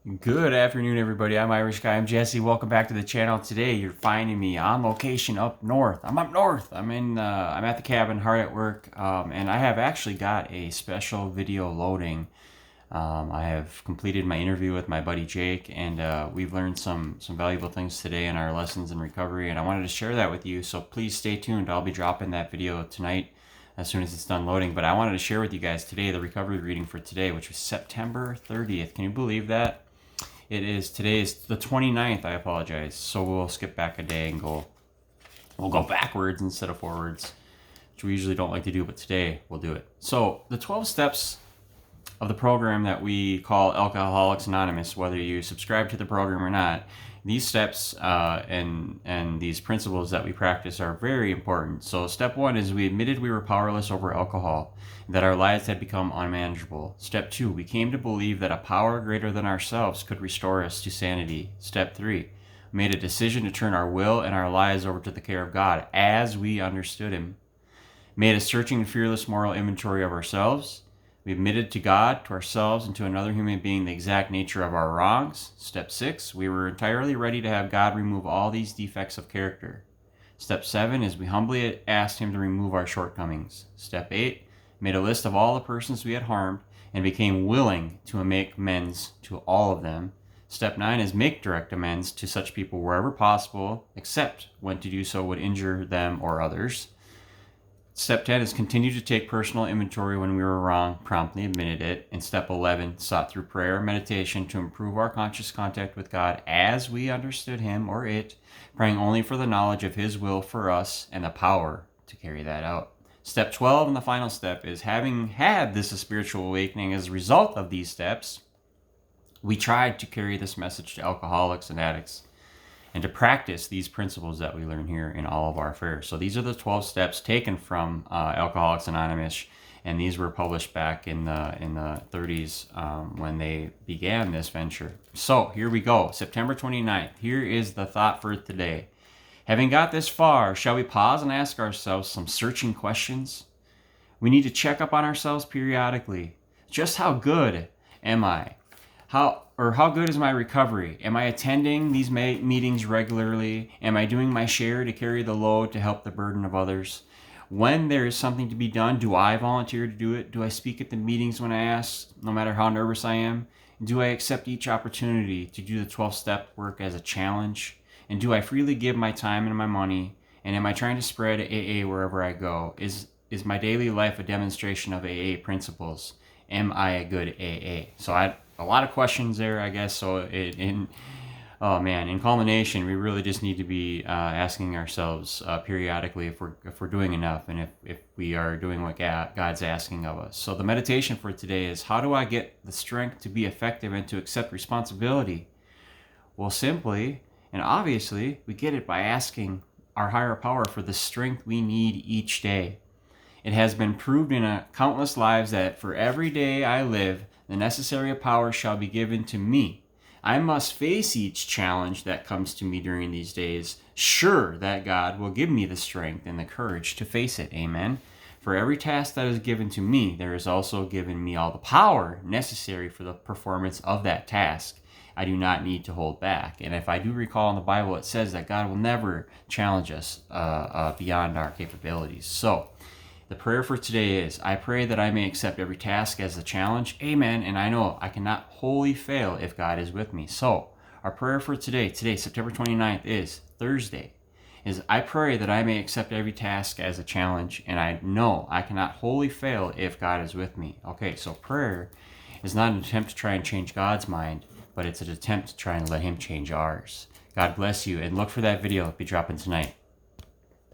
Good afternoon, everybody. I'm Irish Guy. I'm Jesse. Welcome back to the channel. Today, you're finding me on location up north. I'm up north. I'm at the cabin, hard at work, and I have actually got a special video loading. I have completed my interview with my buddy Jake, and we've learned some valuable things today in our lessons in recovery, and I wanted to share that with you. So please stay tuned. I'll be dropping that video tonight as soon as it's done loading. But I wanted to share with you guys today the recovery reading for today, which was September 30th. Can you believe that? Today is the 29th, I apologize. So we'll skip back a day and we'll go backwards instead of forwards, which we usually don't like to do, but today we'll do it. So the 12 steps of the program that we call Alcoholics Anonymous, whether you subscribe to the program or not, these steps and these principles that we practice are very important. So step one is we admitted we were powerless over alcohol, that our lives had become unmanageable. Step two, we came to believe that a power greater than ourselves could restore us to sanity. Step three, we made a decision to turn our will and our lives over to the care of God as we understood Him. Made a searching and fearless moral inventory of ourselves. We admitted to God, to ourselves, and to another human being the exact nature of our wrongs. Step 6, we were entirely ready to have God remove all these defects of character. Step 7 is we humbly asked Him to remove our shortcomings. Step 8, made a list of all the persons we had harmed and became willing to make amends to all of them. Step 9 is make direct amends to such people wherever possible, except when to do so would injure them or others. Step 10 is continue to take personal inventory when we were wrong, promptly admitted it. And step 11, sought through prayer and meditation to improve our conscious contact with God as we understood Him or it, praying only for the knowledge of His will for us and the power to carry that out. Step 12, and the final step, is having had this spiritual awakening as a result of these steps, we tried to carry this message to alcoholics and addicts and to practice these principles that we learn here in all of our affairs. So these are the 12 steps taken from Alcoholics Anonymous, and these were published back in the 30s when they began this venture. So here we go, September 29th. Here is the thought for today. Having got this far, shall we pause and ask ourselves some searching questions? We need to check up on ourselves periodically. Just how good am I? How good is my recovery? Am I attending these meetings regularly? Am I doing my share to carry the load to help the burden of others? When there is something to be done, do I volunteer to do it? Do I speak at the meetings when I ask, no matter how nervous I am? Do I accept each opportunity to do the 12-step work as a challenge? And do I freely give my time and my money? And am I trying to spread AA wherever I go? Is my daily life a demonstration of AA principles? Am I a good AA? So a lot of questions there, I guess. So in culmination, we really just need to be asking ourselves periodically if we're doing enough, and if we are doing what God's asking of us. So the meditation for today is, how do I get the strength to be effective and to accept responsibility? Well, simply and obviously, we get it by asking our higher power for the strength we need each day. It has been proved in countless lives that for every day I live, the necessary power shall be given to me. I must face each challenge that comes to me during these days, sure that God will give me the strength and the courage to face it. Amen. For every task that is given to me, there is also given me all the power necessary for the performance of that task. I do not need to hold back. And if I do recall in the Bible, it says that God will never challenge us beyond our capabilities. So the prayer for today is, I pray that I may accept every task as a challenge. Amen. And I know I cannot wholly fail if God is with me. So our prayer for today, September 29th, is Thursday, is I pray that I may accept every task as a challenge. And I know I cannot wholly fail if God is with me. Okay, so prayer is not an attempt to try and change God's mind, but it's an attempt to try and let Him change ours. God bless you, and look for that video. It'll be dropping tonight.